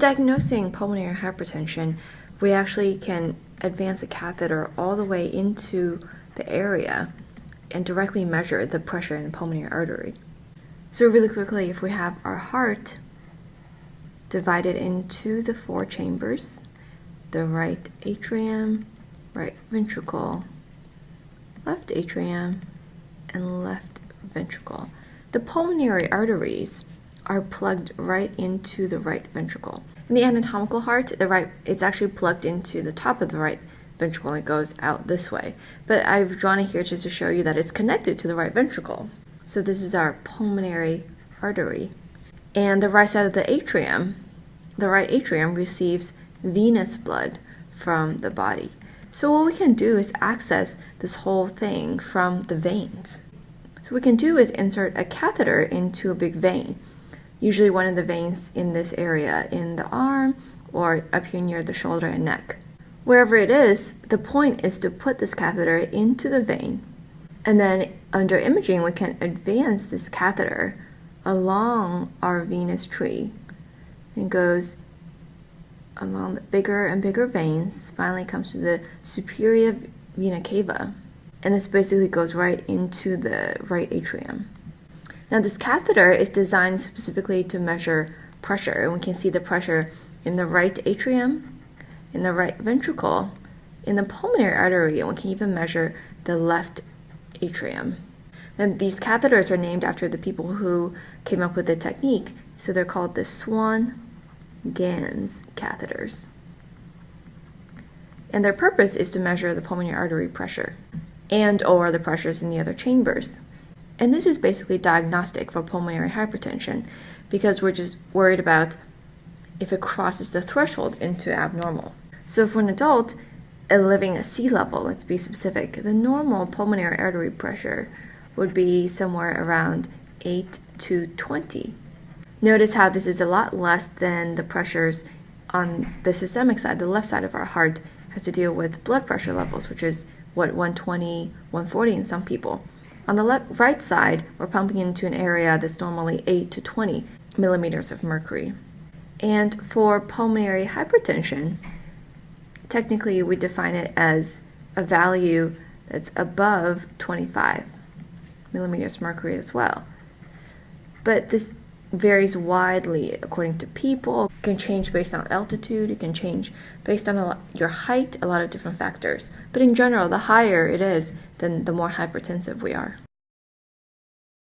Diagnosing pulmonary hypertension, we actually can advance a catheter all the way into the area and directly measure the pressure in the pulmonary artery. So really quickly, if we have our heart divided into the 4 chambers, the right atrium, right ventricle, left atrium, and left ventricle. The pulmonary arteries are plugged right into the right ventricle. In the anatomical heart, it's actually plugged into the top of the right ventricle and it goes out this way. But I've drawn it here just to show you that it's connected to the right ventricle. So this is our pulmonary artery. And the right side of the right atrium receives venous blood from the body. So what we can do is access this whole thing from the veins. So what we can do is insert a catheter into a big vein, usually one of the veins in this area, in the arm or up here near the shoulder and neck. Wherever it is, the point is to put this catheter into the vein, and then under imaging we can advance this catheter along our venous tree. It goes along the bigger and bigger veins, finally comes to the superior vena cava, and this basically goes right into the right atrium. Now this catheter is designed specifically to measure pressure, and we can see the pressure in the right atrium, in the right ventricle, in the pulmonary artery, and we can even measure the left atrium. And these catheters are named after the people who came up with the technique, so they're called the Swan-Ganz Catheters. And their purpose is to measure the pulmonary artery pressure and or the pressures in the other chambers. And this is basically diagnostic for pulmonary hypertension because we're just worried about if it crosses the threshold into abnormal. So for an adult living at sea level, let's be specific, the normal pulmonary artery pressure would be somewhere around 8 to 20. Notice how this is a lot less than the pressures on the systemic side. The left side of our heart has to deal with blood pressure levels, which is 120, 140 in some people. On the right side, we're pumping into an area that's normally 8 to 20 millimeters of mercury. And for pulmonary hypertension, technically we define it as a value that's above 25 millimeters of mercury as well. But this varies widely according to people. It can change based on altitude, it can change based on your height, a lot of different factors. But in general, the higher it is, then the more hypertensive we are.